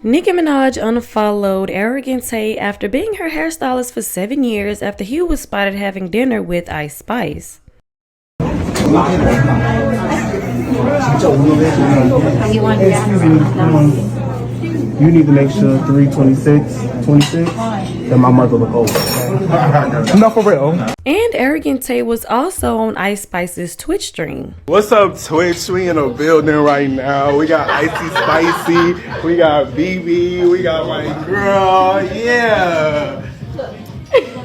Nicki Minaj unfollowed Arrogant Tay after being her hairstylist for 7 years after he was spotted having dinner with Ice Spice. You need to make sure 326, that my mother look old. No, for real. And Arrogant Tay was also on Ice Spice's Twitch stream. What's up, Twitch? We in the building right now. We got Icy Spicy, we got BB, we got my girl. Yeah.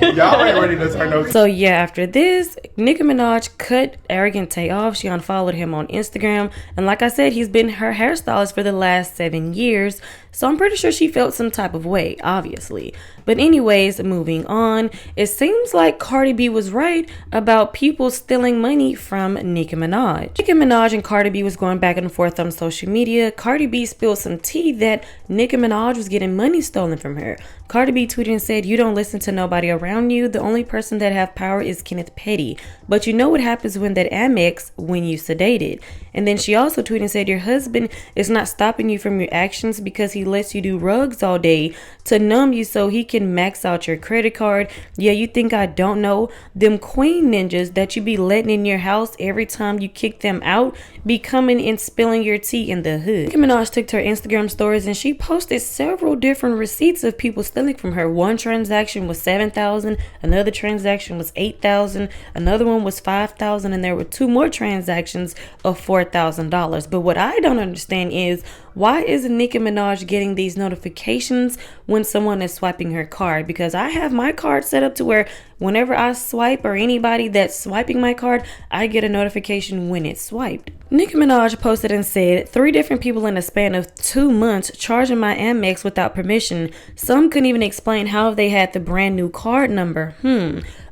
Y'all ain't ready to turn those. So yeah, after this, Nicki Minaj cut Arrogant Tay off. She unfollowed him on Instagram. And like I said, he's been her hairstylist for the last 7 years. So I'm pretty sure she felt some type of way, obviously. But anyways, moving on. It seems like Cardi B was right about people stealing money from Nicki Minaj. Nicki Minaj and Cardi B was going back and forth on social media. Cardi B spilled some tea that Nicki Minaj was getting money stolen from her. Cardi B tweeted and said, "You don't listen to nobody around you. The only person that have power is Kenneth Petty. But you know what happens when that Amex when you sedated." And then she also tweeted and said, "Your husband is not stopping you from your actions because he lets you do rugs all day to numb you so he can max out your credit card. Yeah, you think I don't know? Them queen ninjas that you be letting in your house every time you kick them out be coming and spilling your tea in the hood." Nicki Minaj took to her Instagram stories and she posted several different receipts of people stealing from her. One transaction was $7,000, another transaction was $8,000, another one was $5,000, and there were 2 more transactions of $4,000. But what I don't understand is, why isn't Nicki Minaj getting these notifications when someone is swiping her card? Because I have my card set up to where whenever I swipe, or anybody that's swiping my card, I get a notification when it's swiped. Nicki Minaj posted and said, 3 different people in a span of 2 months charging my Amex without permission. Some couldn't even explain how they had the brand new card number.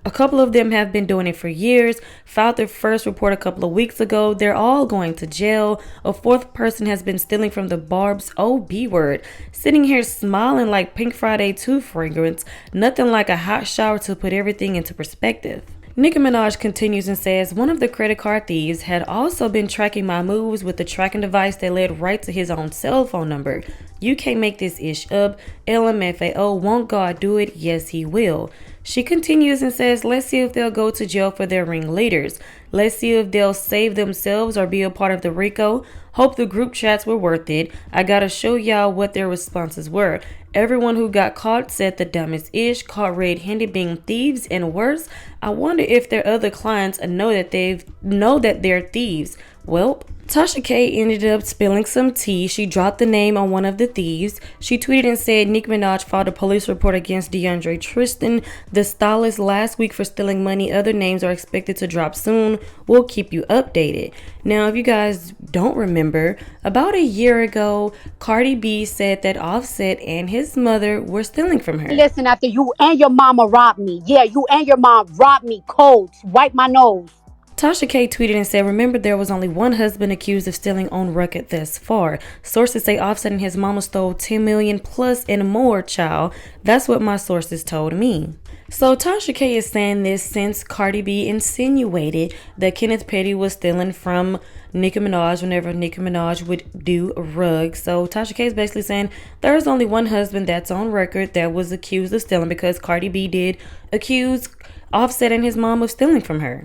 A couple of them have been doing it for years. Filed their first report a couple of weeks ago. They're all going to jail. A 4th person has been stealing from the Barb's OB word. Sitting here smiling like Pink Friday 2 fragrance. Nothing like a hot shower to put everything into perspective. Nicki Minaj continues and says, "One of the credit card thieves had also been tracking my moves with the tracking device that led right to his own cell phone number. You can't make this ish up. LMFAO, won't God do it? Yes, he will." She continues and says, "Let's see if they'll go to jail for their ringleaders. Let's see if they'll save themselves or be a part of the RICO. Hope the group chats were worth it. I gotta show y'all what their responses were. Everyone who got caught said the dumbest ish, caught red-handed being thieves, and worse. I wonder if their other clients know that they're thieves. Welp." Tasha K ended up spilling some tea. She dropped the name on one of the thieves. She tweeted and said, "Nicki Minaj filed a police report against DeAndre Tristan, the stylist, last week for stealing money. Other names are expected to drop soon. We'll keep you updated." Now, if you guys don't remember, about a year ago, Cardi B said that Offset and his mother were stealing from her. "Listen, after you and your mama robbed me. Yeah, you and your mom robbed me cold. Wipe my nose." Tasha K tweeted and said, "Remember, there was only one husband accused of stealing on record thus far. Sources say Offset and his mama stole $10 million plus and more, child. That's what my sources told me." So Tasha K is saying this since Cardi B insinuated that Kenneth Petty was stealing from Nicki Minaj whenever Nicki Minaj would do rugs. So Tasha K is basically saying there's only one husband that's on record that was accused of stealing, because Cardi B did accuse Offset and his mom of stealing from her.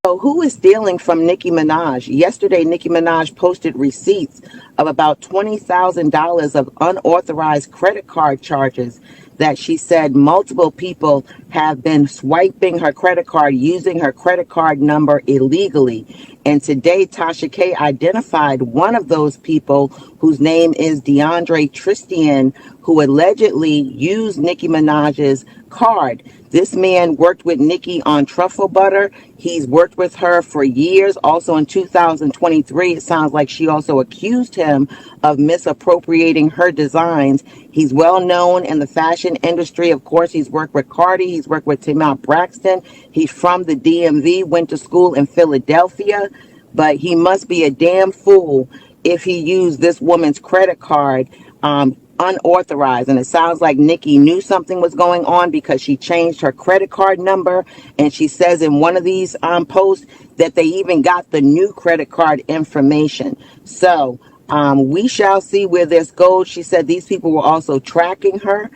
So who is stealing from Nicki Minaj? Yesterday, Nicki Minaj posted receipts of about $20,000 of unauthorized credit card charges that she said multiple people have been swiping her credit card using her credit card number illegally. And today, Tasha K identified one of those people, whose name is DeAndre Tristan, who allegedly used Nicki Minaj's card. This man worked with Nicki on truffle butter. He's worked with her for years. Also in 2023, it sounds like she also accused him of misappropriating her designs. He's well known in the fashion industry. Of course, he's worked with Cardi. He's worked with Tamar Braxton. He's from the DMV, went to school in Philadelphia. But he must be a damn fool if he used this woman's credit card unauthorized. And it sounds like Nicki knew something was going on, because she changed her credit card number. And she says in one of these posts that they even got the new credit card information. So We shall see where this goes. She said these people were also tracking her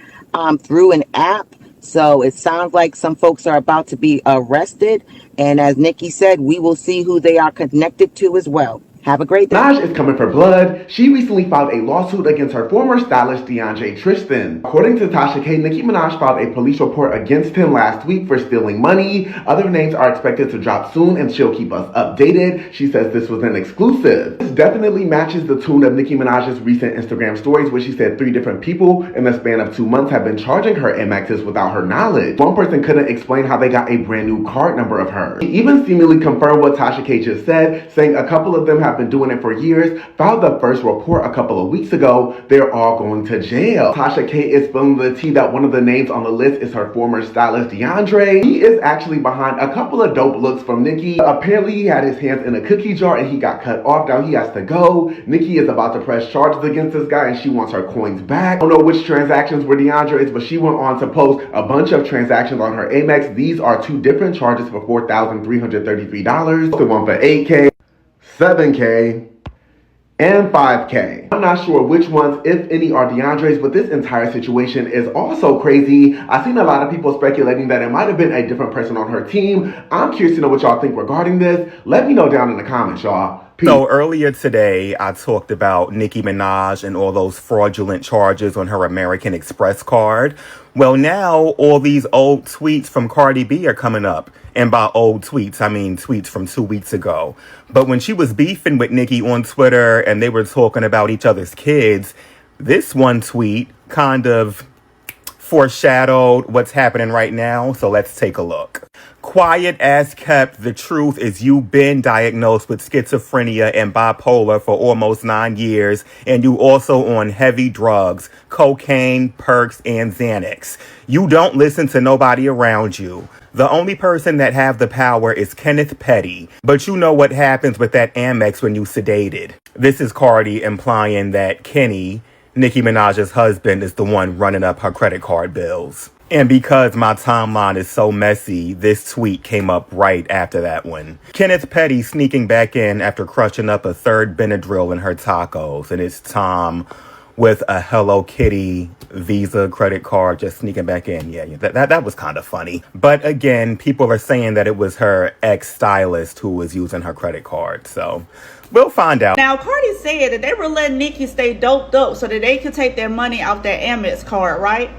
through an app. So it sounds like some folks are about to be arrested. And as Nikki said, we will see who they are connected to as well. Have a great day. Minaj is coming for blood. She recently filed a lawsuit against her former stylist, DeAndre Tristan. According to Tasha K, Nicki Minaj filed a police report against him last week for stealing money. Other names are expected to drop soon, and she'll keep us updated. She says this was an exclusive. This definitely matches the tune of Nicki Minaj's recent Instagram stories, where she said 3 different people in the span of 2 months have been charging her Amexes without her knowledge. One person couldn't explain how they got a brand new card number of hers. She even seemingly confirmed what Tasha K just said, saying a couple of them have been doing it for years, filed the first report a couple of weeks ago. They're all going to jail. Tasha K is spilling the tea that one of the names on the list is her former stylist, DeAndre. He is actually behind a couple of dope looks from Nicki. Apparently, he had his hands in a cookie jar and he got cut off. Now he has to go. Nicki is about to press charges against this guy and she wants her coins back. I don't know which transactions were DeAndre's, but she went on to post a bunch of transactions on her Amex. These are 2 different charges for $4,333. The one for $8K. $7K, and $5K. I'm not sure which ones, if any, are DeAndre's, but this entire situation is also crazy. I've seen a lot of people speculating that it might have been a different person on her team. I'm curious to know what y'all think regarding this. Let me know down in the comments, y'all. Peace. So earlier today, I talked about Nicki Minaj and all those fraudulent charges on her American Express card. Well, now all these old tweets from Cardi B are coming up. And by old tweets, I mean tweets from 2 weeks ago. But when she was beefing with Nicki on Twitter and they were talking about each other's kids, this one tweet kind of foreshadowed what's happening right now. So let's take a look. Quiet as kept, the truth is you've been diagnosed with schizophrenia and bipolar for almost 9 years, and you also on heavy drugs, cocaine, perks, and Xanax. You don't listen to nobody around you. The only person that have the power is Kenneth Petty, but you know what happens with that Amex when you sedated. This is Cardi implying that Kenny, Nicki Minaj's husband, is the one running up her credit card bills. And because my timeline is so messy, this tweet came up right after that one. Kenneth Petty sneaking back in after crushing up a 3rd Benadryl in her tacos. And it's Tom with a Hello Kitty Visa credit card just sneaking back in. Yeah, that was kind of funny. But again, people are saying that it was her ex-stylist who was using her credit card. So we'll find out. Now, Cardi said that they were letting Nicki stay doped up so that they could take their money off their Amex card, right?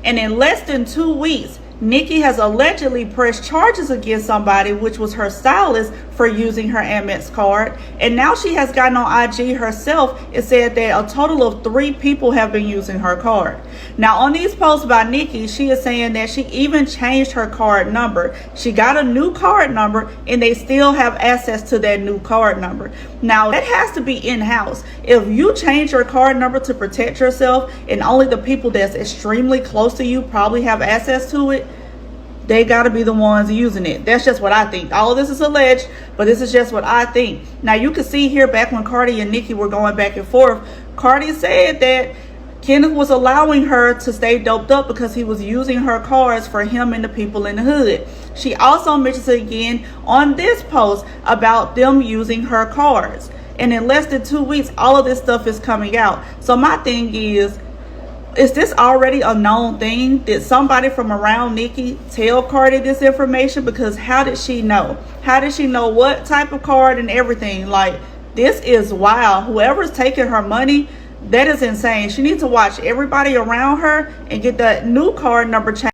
And in less than 2 weeks, Nicki has allegedly pressed charges against somebody, which was her stylist, for using her Amex card. And now she has gotten on IG herself and said that a total of 3 people have been using her card. Now, on these posts by Nicki, she is saying that she even changed her card number. She got a new card number and they still have access to that new card number. Now, that has to be in-house. If you change your card number to protect yourself and only the people that's extremely close to you probably have access to it, they got to be the ones using it. That's just what I think. All of this is alleged, but this is just what I think. Now, you can see here back when Cardi and Nicki were going back and forth, Cardi said that Kenneth was allowing her to stay doped up because he was using her cards for him and the people in the hood. She also mentions again on this post about them using her cards. And in less than 2 weeks, all of this stuff is coming out. So my thing is this already a known thing? Did somebody from around Nicki tell Cardi this information? Because how did she know? How did she know what type of card and everything? Like, this is wild. Whoever's taking her money, that is insane. She needs to watch everybody around her and get that new card number changed.